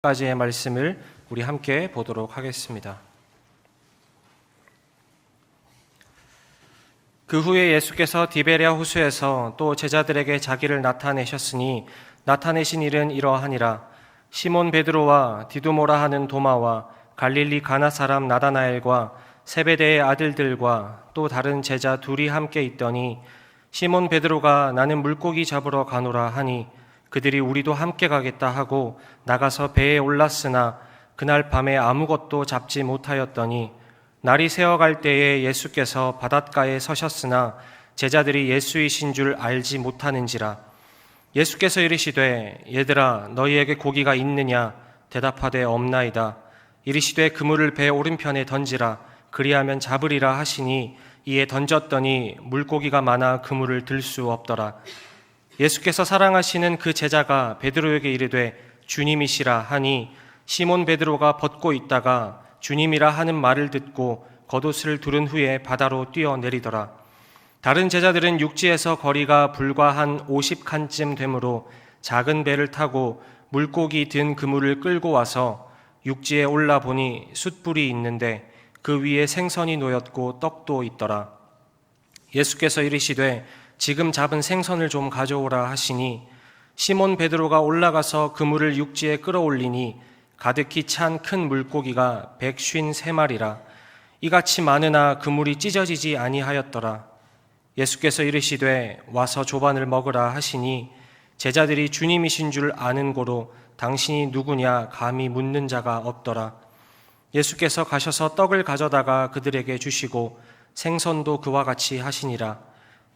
까지의 말씀을 우리 함께 보도록 하겠습니다. 그 후에 예수께서 디베랴 호수에서 또 제자들에게 자기를 나타내셨으니 나타내신 일은 이러하니라. 시몬 베드로와 디두모라 하는 도마와 갈릴리 가나 사람 나다나엘과 세베대의 아들들과 또 다른 제자 둘이 함께 있더니 시몬 베드로가 나는 물고기 잡으러 가노라 하니 그들이 우리도 함께 가겠다 하고 나가서 배에 올랐으나 그날 밤에 아무것도 잡지 못하였더니 날이 새어갈 때에 예수께서 바닷가에 서셨으나 제자들이 예수이신 줄 알지 못하는지라. 예수께서 이르시되 얘들아 너희에게 고기가 있느냐 대답하되 없나이다. 이르시되 그물을 배 오른편에 던지라 그리하면 잡으리라 하시니 이에 던졌더니 물고기가 많아 그물을 들 수 없더라. 예수께서 사랑하시는 그 제자가 베드로에게 이르되 주님이시라 하니 시몬 베드로가 벗고 있다가 주님이라 하는 말을 듣고 겉옷을 두른 후에 바다로 뛰어내리더라. 다른 제자들은 육지에서 거리가 불과 한 50칸쯤 되므로 작은 배를 타고 물고기 든 그물을 끌고 와서 육지에 올라 보니 숯불이 있는데 그 위에 생선이 놓였고 떡도 있더라. 예수께서 이르시되 지금 잡은 생선을 좀 가져오라 하시니 시몬 베드로가 올라가서 그물을 육지에 끌어올리니 가득히 찬 큰 물고기가 153마리라. 이같이 많으나 그물이 찢어지지 아니하였더라. 예수께서 이르시되 와서 조반을 먹으라 하시니 제자들이 주님이신 줄 아는 고로 당신이 누구냐 감히 묻는 자가 없더라. 예수께서 가셔서 떡을 가져다가 그들에게 주시고 생선도 그와 같이 하시니라.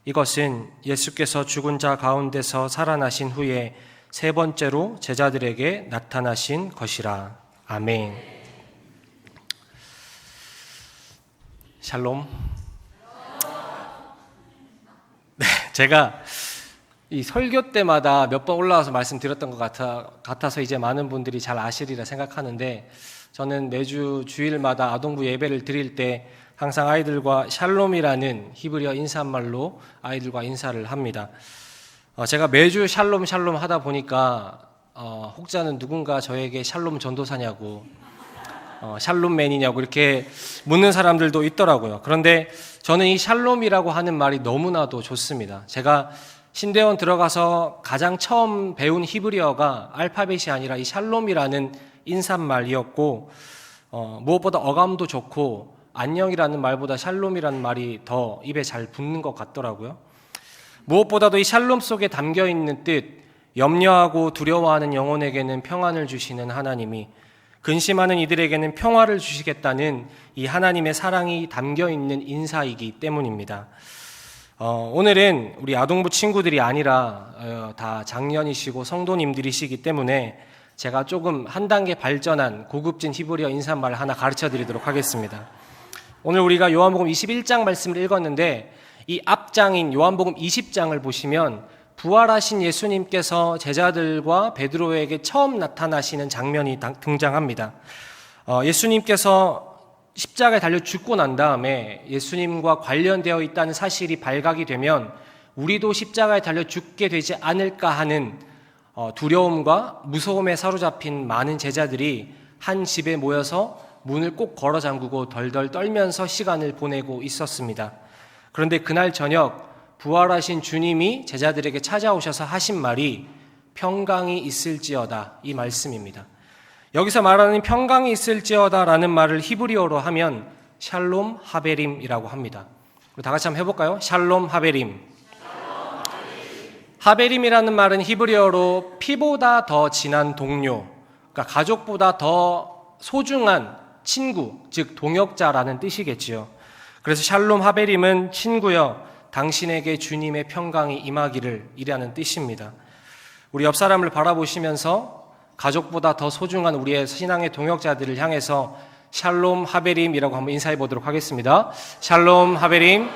이것은 예수께서 죽은 자 가운데서 살아나신 후에 세 번째로 제자들에게 나타나신 것이라. 아멘. 샬롬. 네, 제가 이 설교 때마다 몇 번 올라와서 말씀드렸던 것 같아서 이제 많은 분들이 잘 아시리라 생각하는데, 저는 매주 주일마다 아동부 예배를 드릴 때 항상 아이들과 샬롬이라는 히브리어 인사말로 아이들과 인사를 합니다. 제가 매주 샬롬 하다 보니까 혹자는 누군가 저에게 샬롬 전도사냐고 샬롬맨이냐고 이렇게 묻는 사람들도 있더라고요. 그런데 저는 이 샬롬이라고 하는 말이 너무나도 좋습니다. 제가 신대원 들어가서 가장 처음 배운 히브리어가 알파벳이 아니라 이 샬롬이라는 인사말이었고, 무엇보다 어감도 좋고 안녕이라는 말보다 샬롬이라는 말이 더 입에 잘 붙는 것 같더라고요. 무엇보다도 이 샬롬 속에 담겨있는 뜻, 염려하고 두려워하는 영혼에게는 평안을 주시는 하나님이 근심하는 이들에게는 평화를 주시겠다는 이 하나님의 사랑이 담겨있는 인사이기 때문입니다. 오늘은 우리 아동부 친구들이 아니라 다 장년이시고 성도님들이시기 때문에 제가 조금 한 단계 발전한 고급진 히브리어 인사말을 하나 가르쳐 드리도록 하겠습니다. 오늘 우리가 요한복음 21장 말씀을 읽었는데, 이 앞장인 요한복음 20장을 보시면 부활하신 예수님께서 제자들과 베드로에게 처음 나타나시는 장면이 등장합니다. 예수님께서 십자가에 달려 죽고 난 다음에 예수님과 관련되어 있다는 사실이 발각이 되면 우리도 십자가에 달려 죽게 되지 않을까 하는 두려움과 무서움에 사로잡힌 많은 제자들이 한 집에 모여서 문을 꼭 걸어 잠그고 덜덜 떨면서 시간을 보내고 있었습니다. 그런데 그날 저녁 부활하신 주님이 제자들에게 찾아오셔서 하신 말이 평강이 있을지어다, 이 말씀입니다. 여기서 말하는 평강이 있을지어다라는 말을 히브리어로 하면 샬롬 하베림이라고 합니다. 다 같이 한번 해볼까요? 샬롬 하베림. 하베림이라는 말은 히브리어로 피보다 더 진한 동료, 그러니까 가족보다 더 소중한 친구, 즉 동역자라는 뜻이겠지요. 그래서 샬롬 하베림은 친구여 당신에게 주님의 평강이 임하기를 이라는 뜻입니다. 우리 옆 사람을 바라보시면서 가족보다 더 소중한 우리의 신앙의 동역자들을 향해서 샬롬 하베림이라고 한번 인사해 보도록 하겠습니다. 샬롬 하베림.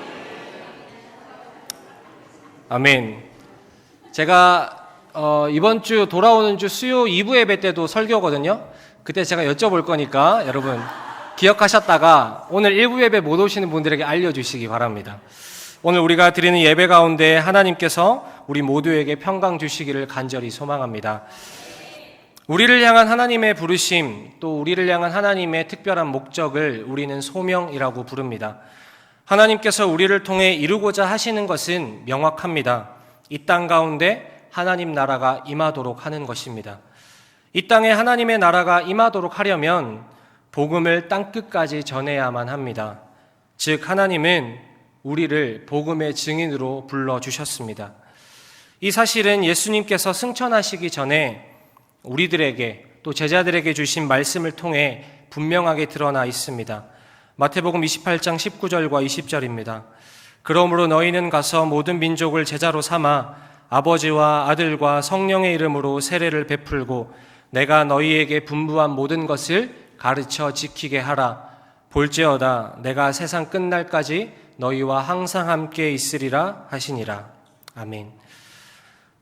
아멘. 제가 이번 주 돌아오는 주 수요 2부 예배 때도 설교거든요. 그때 제가 여쭤볼 거니까 여러분 기억하셨다가 오늘 1부 예배 못 오시는 분들에게 알려주시기 바랍니다. 오늘 우리가 드리는 예배 가운데 하나님께서 우리 모두에게 평강 주시기를 간절히 소망합니다. 우리를 향한 하나님의 부르심, 또 우리를 향한 하나님의 특별한 목적을 우리는 소명이라고 부릅니다. 하나님께서 우리를 통해 이루고자 하시는 것은 명확합니다. 이 땅 가운데 하나님 나라가 임하도록 하는 것입니다. 이 땅에 하나님의 나라가 임하도록 하려면 복음을 땅끝까지 전해야만 합니다. 즉 하나님은 우리를 복음의 증인으로 불러주셨습니다. 이 사실은 예수님께서 승천하시기 전에 우리들에게 또 제자들에게 주신 말씀을 통해 분명하게 드러나 있습니다. 마태복음 28장 19절과 20절입니다. 그러므로 너희는 가서 모든 민족을 제자로 삼아 아버지와 아들과 성령의 이름으로 세례를 베풀고 내가 너희에게 분부한 모든 것을 가르쳐 지키게 하라. 볼지어다 내가 세상 끝날까지 너희와 항상 함께 있으리라 하시니라. 아멘.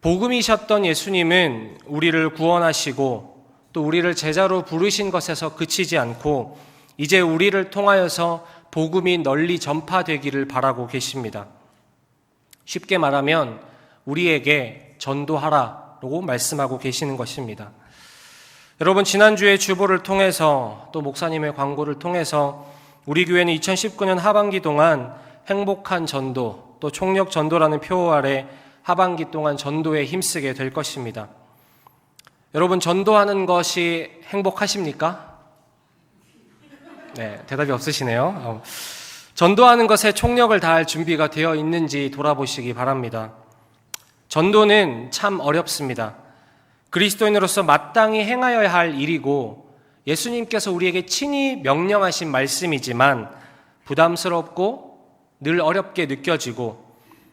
복음이셨던 예수님은 우리를 구원하시고 또 우리를 제자로 부르신 것에서 그치지 않고 이제 우리를 통하여서 복음이 널리 전파되기를 바라고 계십니다. 쉽게 말하면 우리에게 전도하라고 말씀하고 계시는 것입니다. 여러분, 지난주에 주보를 통해서 또 목사님의 광고를 통해서 우리 교회는 2019년 하반기 동안 행복한 전도 또 총력 전도라는 표어 아래 하반기 동안 전도에 힘쓰게 될 것입니다. 여러분, 전도하는 것이 행복하십니까? 네, 대답이 없으시네요. 전도하는 것에 총력을 다할 준비가 되어 있는지 돌아보시기 바랍니다. 전도는 참 어렵습니다. 그리스도인으로서 마땅히 행하여야 할 일이고 예수님께서 우리에게 친히 명령하신 말씀이지만 부담스럽고 늘 어렵게 느껴지고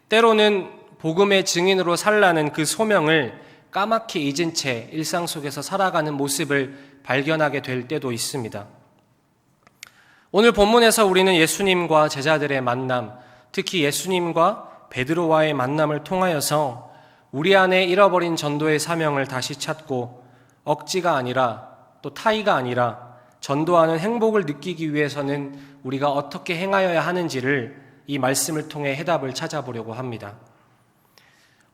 때로는 복음의 증인으로 살라는 그 소명을 까맣게 잊은 채 일상 속에서 살아가는 모습을 발견하게 될 때도 있습니다. 오늘 본문에서 우리는 예수님과 제자들의 만남, 특히 예수님과 베드로와의 만남을 통하여서 우리 안에 잃어버린 전도의 사명을 다시 찾고 억지가 아니라 또 타의가 아니라 전도하는 행복을 느끼기 위해서는 우리가 어떻게 행하여야 하는지를 이 말씀을 통해 해답을 찾아보려고 합니다.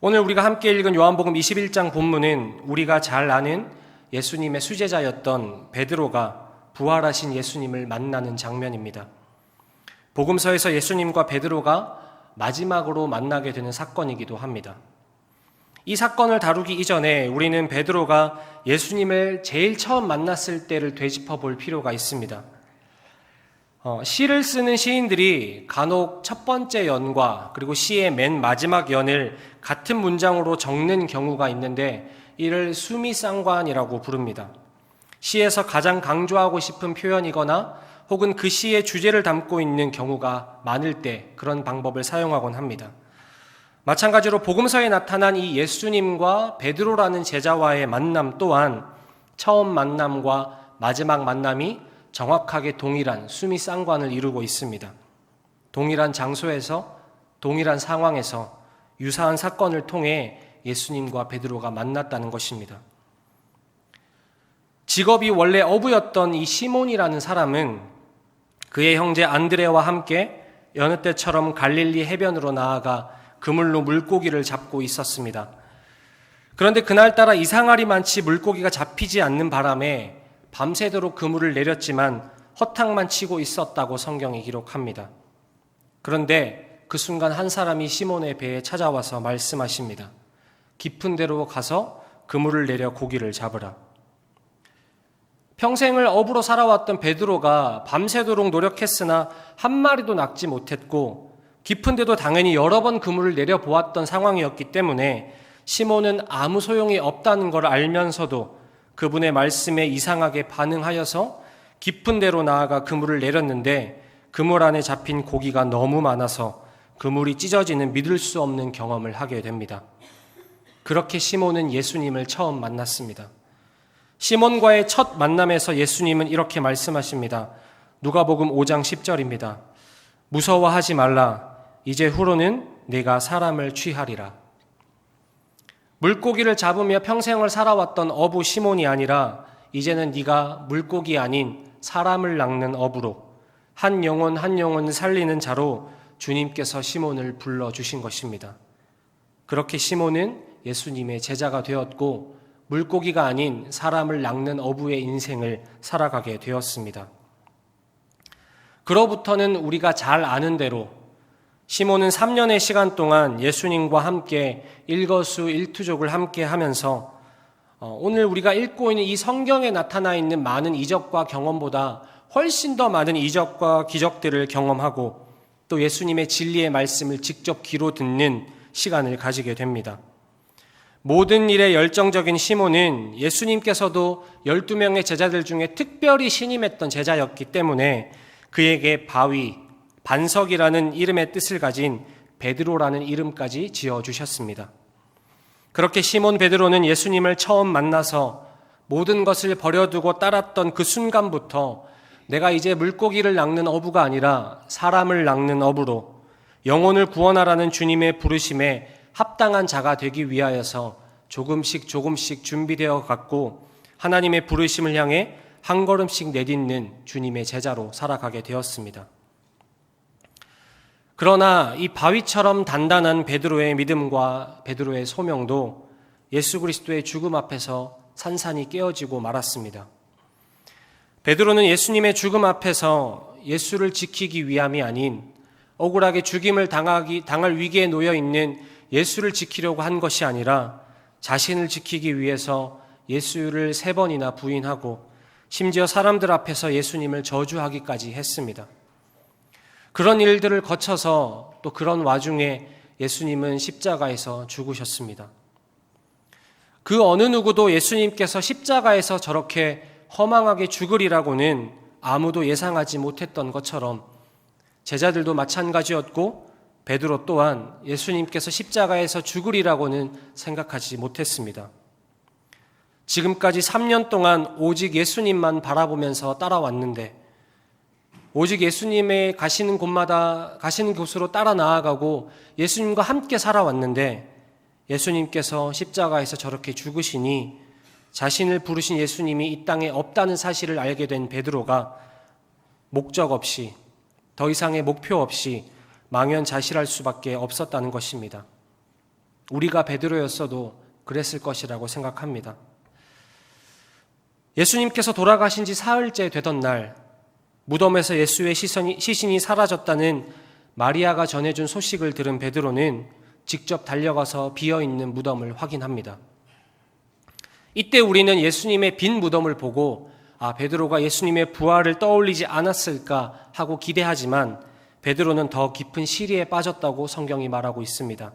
오늘 우리가 함께 읽은 요한복음 21장 본문은 우리가 잘 아는 예수님의 수제자였던 베드로가 부활하신 예수님을 만나는 장면입니다. 복음서에서 예수님과 베드로가 마지막으로 만나게 되는 사건이기도 합니다. 이 사건을 다루기 이전에 우리는 베드로가 예수님을 제일 처음 만났을 때를 되짚어 볼 필요가 있습니다. 시를 쓰는 시인들이 간혹 첫 번째 연과 그리고 시의 맨 마지막 연을 같은 문장으로 적는 경우가 있는데 이를 수미상관이라고 부릅니다. 시에서 가장 강조하고 싶은 표현이거나 혹은 그 시의 주제를 담고 있는 경우가 많을 때 그런 방법을 사용하곤 합니다. 마찬가지로 복음서에 나타난 이 예수님과 베드로라는 제자와의 만남 또한 처음 만남과 마지막 만남이 정확하게 동일한 수미상관을 이루고 있습니다. 동일한 장소에서 동일한 상황에서 유사한 사건을 통해 예수님과 베드로가 만났다는 것입니다. 직업이 원래 어부였던 이 시몬이라는 사람은 그의 형제 안드레와 함께 여느 때처럼 갈릴리 해변으로 나아가 그물로 물고기를 잡고 있었습니다. 그런데 그날따라 이상하리만치 물고기가 잡히지 않는 바람에 밤새도록 그물을 내렸지만 허탕만 치고 있었다고 성경이 기록합니다. 그런데 그 순간 한 사람이 시몬의 배에 찾아와서 말씀하십니다. 깊은 데로 가서 그물을 내려 고기를 잡으라. 평생을 어부로 살아왔던 베드로가 밤새도록 노력했으나 한 마리도 낚지 못했고 깊은 데도 당연히 여러 번 그물을 내려보았던 상황이었기 때문에 시몬은 아무 소용이 없다는 걸 알면서도 그분의 말씀에 이상하게 반응하여서 깊은 데로 나아가 그물을 내렸는데 그물 안에 잡힌 고기가 너무 많아서 그물이 찢어지는 믿을 수 없는 경험을 하게 됩니다. 그렇게 시몬은 예수님을 처음 만났습니다. 시몬과의 첫 만남에서 예수님은 이렇게 말씀하십니다. 누가복음 5장 10절입니다. 무서워하지 말라. 이제 후로는 네가 사람을 취하리라. 물고기를 잡으며 평생을 살아왔던 어부 시몬이 아니라 이제는 네가 물고기 아닌 사람을 낚는 어부로 한 영혼 한 영혼을 살리는 자로 주님께서 시몬을 불러주신 것입니다. 그렇게 시몬은 예수님의 제자가 되었고 물고기가 아닌 사람을 낚는 어부의 인생을 살아가게 되었습니다. 그로부터는 우리가 잘 아는 대로 시몬은 3년의 시간 동안 예수님과 함께 일거수일투족을 함께 하면서 오늘 우리가 읽고 있는 이 성경에 나타나 있는 많은 이적과 경험보다 훨씬 더 많은 이적과 기적들을 경험하고 또 예수님의 진리의 말씀을 직접 귀로 듣는 시간을 가지게 됩니다. 모든 일에 열정적인 시몬은 예수님께서도 12명의 제자들 중에 특별히 신임했던 제자였기 때문에 그에게 바위, 반석이라는 이름의 뜻을 가진 베드로라는 이름까지 지어주셨습니다. 그렇게 시몬 베드로는 예수님을 처음 만나서 모든 것을 버려두고 따랐던 그 순간부터 내가 이제 물고기를 낚는 어부가 아니라 사람을 낚는 어부로 영혼을 구원하라는 주님의 부르심에 합당한 자가 되기 위하여서 조금씩 준비되어 갔고 하나님의 부르심을 향해 한 걸음씩 내딛는 주님의 제자로 살아가게 되었습니다. 그러나 이 바위처럼 단단한 베드로의 믿음과 베드로의 소명도 예수 그리스도의 죽음 앞에서 산산이 깨어지고 말았습니다. 베드로는 예수님의 죽음 앞에서 예수를 지키기 위함이 아닌 억울하게 죽임을 당할 위기에 놓여 있는 예수를 지키려고 한 것이 아니라 자신을 지키기 위해서 예수를 3번이나 부인하고 심지어 사람들 앞에서 예수님을 저주하기까지 했습니다. 그런 일들을 거쳐서 또 그런 와중에 예수님은 십자가에서 죽으셨습니다. 그 어느 누구도 예수님께서 십자가에서 저렇게 허망하게 죽으리라고는 아무도 예상하지 못했던 것처럼 제자들도 마찬가지였고 베드로 또한 예수님께서 십자가에서 죽으리라고는 생각하지 못했습니다. 지금까지 3년 동안 오직 예수님만 바라보면서 따라왔는데 오직 예수님의 가시는 곳마다 가시는 곳으로 따라 나아가고 예수님과 함께 살아왔는데 예수님께서 십자가에서 저렇게 죽으시니 자신을 부르신 예수님이 이 땅에 없다는 사실을 알게 된 베드로가 목적 없이 더 이상의 목표 없이 망연자실할 수밖에 없었다는 것입니다. 우리가 베드로였어도 그랬을 것이라고 생각합니다. 예수님께서 돌아가신 지 사흘째 되던 날 무덤에서 예수의 시신이 사라졌다는 마리아가 전해준 소식을 들은 베드로는 직접 달려가서 비어있는 무덤을 확인합니다. 이때 우리는 예수님의 빈 무덤을 보고 베드로가 예수님의 부활을 떠올리지 않았을까 하고 기대하지만 베드로는 더 깊은 시리에 빠졌다고 성경이 말하고 있습니다.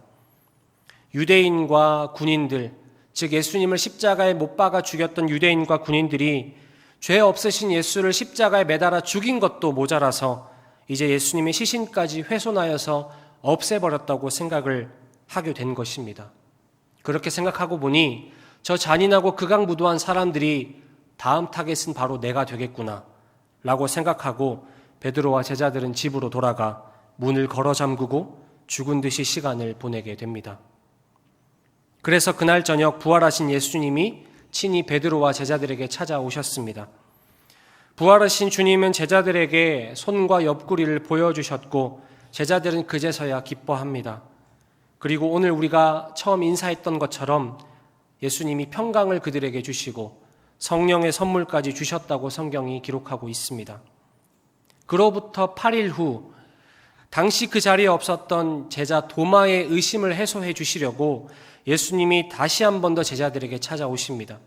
유대인과 군인들, 즉 예수님을 십자가에 못 박아 죽였던 유대인과 군인들이 죄 없으신 예수를 십자가에 매달아 죽인 것도 모자라서 이제 예수님의 시신까지 훼손하여서 없애버렸다고 생각을 하게 된 것입니다. 그렇게 생각하고 보니 저 잔인하고 극악무도한 사람들이 다음 타겟은 바로 내가 되겠구나 라고 생각하고 베드로와 제자들은 집으로 돌아가 문을 걸어 잠그고 죽은 듯이 시간을 보내게 됩니다. 그래서 그날 저녁 부활하신 예수님이 친히 베드로와 제자들에게 찾아오셨습니다. 부활하신 주님은 제자들에게 손과 옆구리를 보여주셨고 제자들은 그제서야 기뻐합니다. 그리고 오늘 우리가 처음 인사했던 것처럼 예수님이 평강을 그들에게 주시고 성령의 선물까지 주셨다고 성경이 기록하고 있습니다. 그로부터 8일 후 당시 그 자리에 없었던 제자 도마의 의심을 해소해 주시려고 예수님이 다시 한 번 더 제자들에게 찾아오십니다.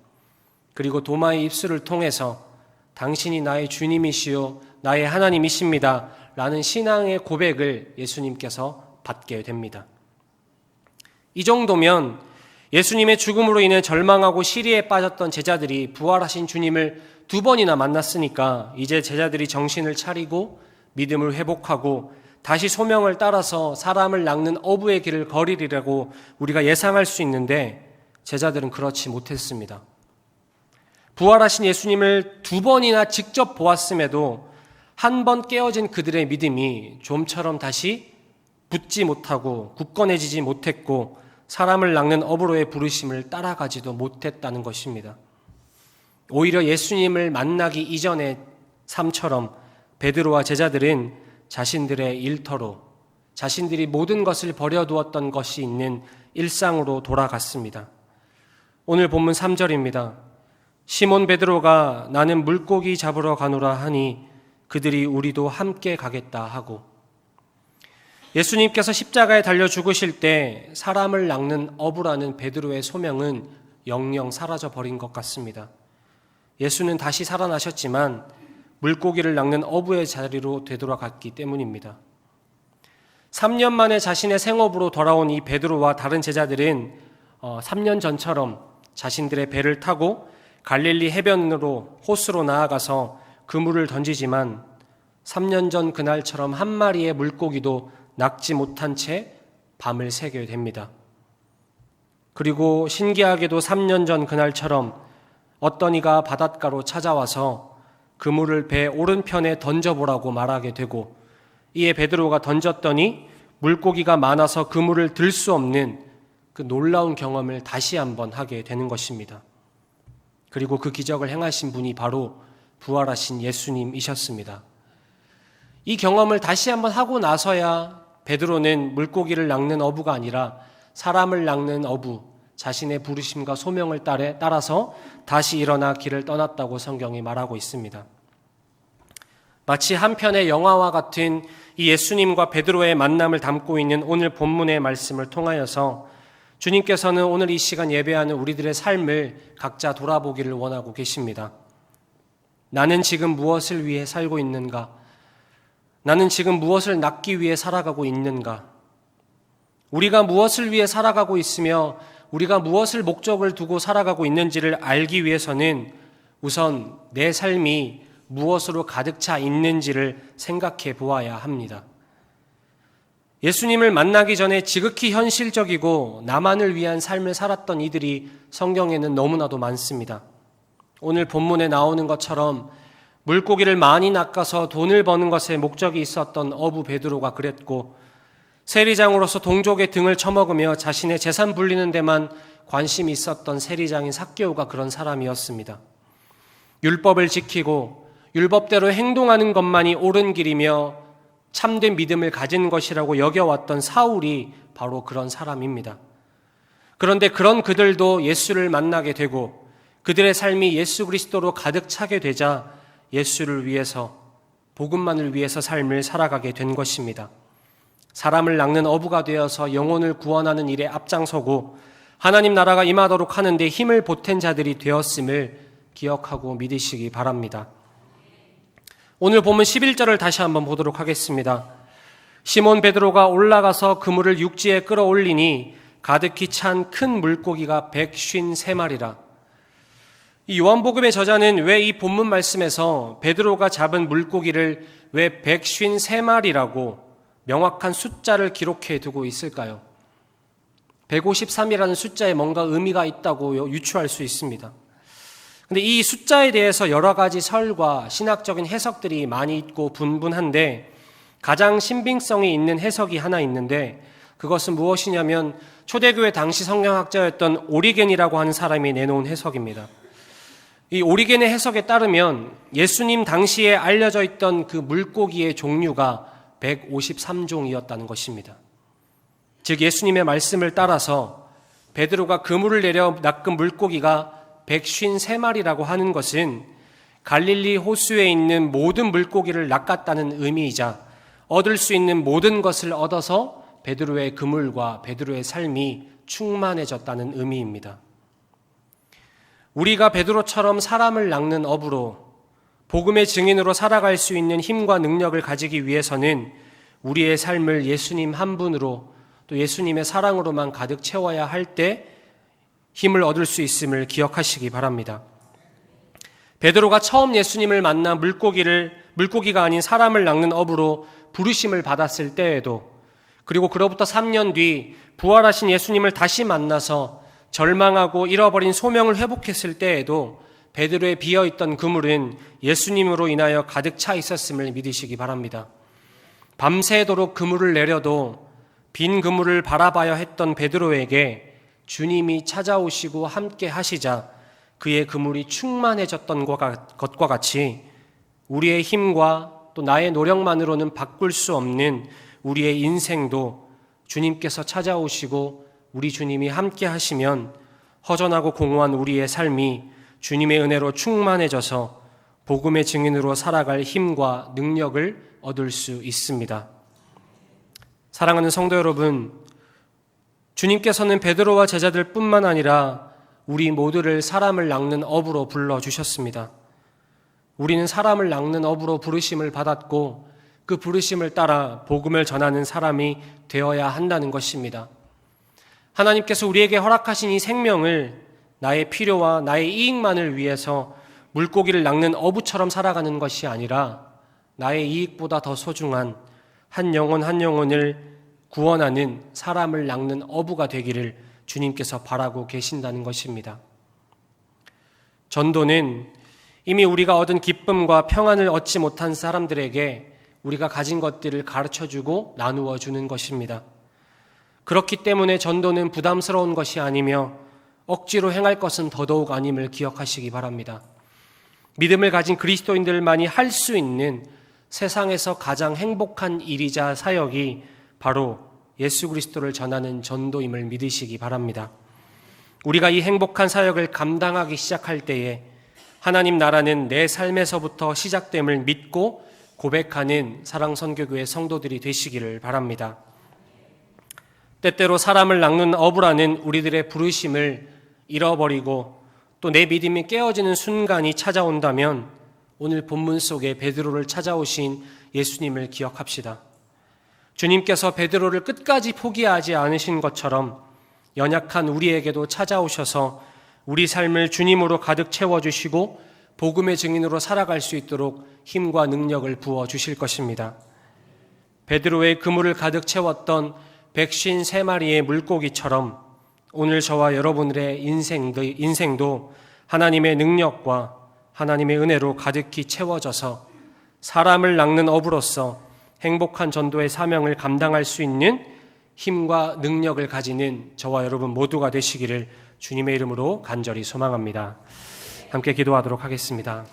그리고 도마의 입술을 통해서 당신이 나의 주님이시요 나의 하나님이십니다 라는 신앙의 고백을 예수님께서 받게 됩니다. 이 정도면 예수님의 죽음으로 인해 절망하고 시리에 빠졌던 제자들이 부활하신 주님을 2번이나 만났으니까 이제 제자들이 정신을 차리고 믿음을 회복하고 다시 소명을 따라서 사람을 낚는 어부의 길을 걸으리라고 우리가 예상할 수 있는데 제자들은 그렇지 못했습니다. 부활하신 예수님을 2번이나 직접 보았음에도 한 번 깨어진 그들의 믿음이 좀처럼 다시 붙지 못하고 굳건해지지 못했고 사람을 낚는 어부로의 부르심을 따라가지도 못했다는 것입니다. 오히려 예수님을 만나기 이전의 삶처럼 베드로와 제자들은 자신들의 일터로 자신들이 모든 것을 버려두었던 것이 있는 일상으로 돌아갔습니다. 오늘 본문 3절입니다. 시몬 베드로가 나는 물고기 잡으러 가노라 하니 그들이 우리도 함께 가겠다 하고, 예수님께서 십자가에 달려 죽으실 때 사람을 낚는 어부라는 베드로의 소명은 영영 사라져 버린 것 같습니다. 예수는 다시 살아나셨지만 물고기를 낚는 어부의 자리로 되돌아갔기 때문입니다. 3년 만에 자신의 생업으로 돌아온 이 베드로와 다른 제자들은 3년 전처럼 자신들의 배를 타고 갈릴리 해변으로 호수로 나아가서 그물을 던지지만 3년 전 그날처럼 한 마리의 물고기도 낚지 못한 채 밤을 새게 됩니다. 그리고 신기하게도 3년 전 그날처럼 어떤 이가 바닷가로 찾아와서 그물을 배 오른편에 던져보라고 말하게 되고, 이에 베드로가 던졌더니 물고기가 많아서 그물을 들 수 없는 그 놀라운 경험을 다시 한번 하게 되는 것입니다. 그리고 그 기적을 행하신 분이 바로 부활하신 예수님이셨습니다. 이 경험을 다시 한번 하고 나서야 베드로는 물고기를 낚는 어부가 아니라 사람을 낚는 어부, 자신의 부르심과 소명을 따라서 다시 일어나 길을 떠났다고 성경이 말하고 있습니다. 마치 한 편의 영화와 같은 이 예수님과 베드로의 만남을 담고 있는 오늘 본문의 말씀을 통하여서 주님께서는 오늘 이 시간 예배하는 우리들의 삶을 각자 돌아보기를 원하고 계십니다. 나는 지금 무엇을 위해 살고 있는가? 나는 지금 무엇을 낚기 위해 살아가고 있는가? 우리가 무엇을 위해 살아가고 있으며 우리가 무엇을 목적을 두고 살아가고 있는지를 알기 위해서는 우선 내 삶이 무엇으로 가득 차 있는지를 생각해 보아야 합니다. 예수님을 만나기 전에 지극히 현실적이고 나만을 위한 삶을 살았던 이들이 성경에는 너무나도 많습니다. 오늘 본문에 나오는 것처럼 물고기를 많이 낚아서 돈을 버는 것에 목적이 있었던 어부 베드로가 그랬고, 세리장으로서 동족의 등을 쳐먹으며 자신의 재산 불리는 데만 관심이 있었던 세리장인 삭개오가 그런 사람이었습니다. 율법을 지키고 율법대로 행동하는 것만이 옳은 길이며 참된 믿음을 가진 것이라고 여겨왔던 사울이 바로 그런 사람입니다. 그런데 그런 그들도 예수를 만나게 되고 그들의 삶이 예수 그리스도로 가득 차게 되자 예수를 위해서, 복음만을 위해서 삶을 살아가게 된 것입니다. 사람을 낚는 어부가 되어서 영혼을 구원하는 일에 앞장서고 하나님 나라가 임하도록 하는데 힘을 보탠 자들이 되었음을 기억하고 믿으시기 바랍니다. 오늘 보면 11절을 다시 한번 보도록 하겠습니다. 시몬 베드로가 올라가서 그물을 육지에 끌어올리니 가득히 찬 큰 물고기가 153마리라. 이 요한복음의 저자는 왜 이 본문 말씀에서 베드로가 잡은 물고기를 왜 153마리라고 명확한 숫자를 기록해 두고 있을까요? 153이라는 숫자에 뭔가 의미가 있다고 유추할 수 있습니다. 그런데 이 숫자에 대해서 여러 가지 설과 신학적인 해석들이 많이 있고 분분한데, 가장 신빙성이 있는 해석이 하나 있는데, 그것은 무엇이냐면 초대교회 당시 성경학자였던 오리겐이라고 하는 사람이 내놓은 해석입니다. 이 오리겐의 해석에 따르면 예수님 당시에 알려져 있던 그 물고기의 종류가 153종이었다는 것입니다. 즉 예수님의 말씀을 따라서 베드로가 그물을 내려 낚은 물고기가 153마리라고 하는 것은 갈릴리 호수에 있는 모든 물고기를 낚았다는 의미이자 얻을 수 있는 모든 것을 얻어서 베드로의 그물과 베드로의 삶이 충만해졌다는 의미입니다. 우리가 베드로처럼 사람을 낚는 어부로 복음의 증인으로 살아갈 수 있는 힘과 능력을 가지기 위해서는 우리의 삶을 예수님 한 분으로 또 예수님의 사랑으로만 가득 채워야 할 때 힘을 얻을 수 있음을 기억하시기 바랍니다. 베드로가 처음 예수님을 만나 물고기가 아닌 사람을 낚는 어부로 부르심을 받았을 때에도, 그리고 그로부터 3년 뒤 부활하신 예수님을 다시 만나서 절망하고 잃어버린 소명을 회복했을 때에도 베드로의 비어있던 그물은 예수님으로 인하여 가득 차 있었음을 믿으시기 바랍니다. 밤새도록 그물을 내려도 빈 그물을 바라봐야 했던 베드로에게 주님이 찾아오시고 함께 하시자 그의 그물이 충만해졌던 것과 같이 우리의 힘과 또 나의 노력만으로는 바꿀 수 없는 우리의 인생도 주님께서 찾아오시고 우리 주님이 함께 하시면 허전하고 공허한 우리의 삶이 주님의 은혜로 충만해져서 복음의 증인으로 살아갈 힘과 능력을 얻을 수 있습니다. 사랑하는 성도 여러분, 주님께서는 베드로와 제자들뿐만 아니라 우리 모두를 사람을 낚는 업으로 불러주셨습니다. 우리는 사람을 낚는 업으로 부르심을 받았고 그 부르심을 따라 복음을 전하는 사람이 되어야 한다는 것입니다. 하나님께서 우리에게 허락하신 이 생명을 나의 필요와 나의 이익만을 위해서 물고기를 낚는 어부처럼 살아가는 것이 아니라 나의 이익보다 더 소중한 한 영혼 한 영혼을 구원하는 사람을 낚는 어부가 되기를 주님께서 바라고 계신다는 것입니다. 전도는 이미 우리가 얻은 기쁨과 평안을 얻지 못한 사람들에게 우리가 가진 것들을 가르쳐주고 나누어 주는 것입니다. 그렇기 때문에 전도는 부담스러운 것이 아니며 억지로 행할 것은 더더욱 아님을 기억하시기 바랍니다. 믿음을 가진 그리스도인들만이 할 수 있는 세상에서 가장 행복한 일이자 사역이 바로 예수 그리스도를 전하는 전도임을 믿으시기 바랍니다. 우리가 이 행복한 사역을 감당하기 시작할 때에 하나님 나라는 내 삶에서부터 시작됨을 믿고 고백하는 사랑선교교회 성도들이 되시기를 바랍니다. 때때로 사람을 낚는 어부라는 우리들의 부르심을 잃어버리고 또 내 믿음이 깨어지는 순간이 찾아온다면 오늘 본문 속에 베드로를 찾아오신 예수님을 기억합시다. 주님께서 베드로를 끝까지 포기하지 않으신 것처럼 연약한 우리에게도 찾아오셔서 우리 삶을 주님으로 가득 채워주시고 복음의 증인으로 살아갈 수 있도록 힘과 능력을 부어주실 것입니다. 베드로의 그물을 가득 채웠던 153마리의 물고기처럼 오늘 저와 여러분의 인생도 하나님의 능력과 하나님의 은혜로 가득히 채워져서 사람을 낚는 어부로서 행복한 전도의 사명을 감당할 수 있는 힘과 능력을 가지는 저와 여러분 모두가 되시기를 주님의 이름으로 간절히 소망합니다. 함께 기도하도록 하겠습니다.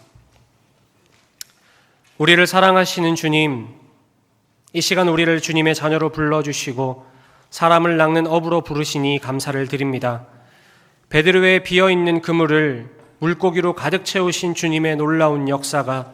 우리를 사랑하시는 주님, 이 시간 우리를 주님의 자녀로 불러주시고 사람을 낚는 업으로 부르시니 감사를 드립니다. 베드로의 비어있는 그물을 물고기로 가득 채우신 주님의 놀라운 역사가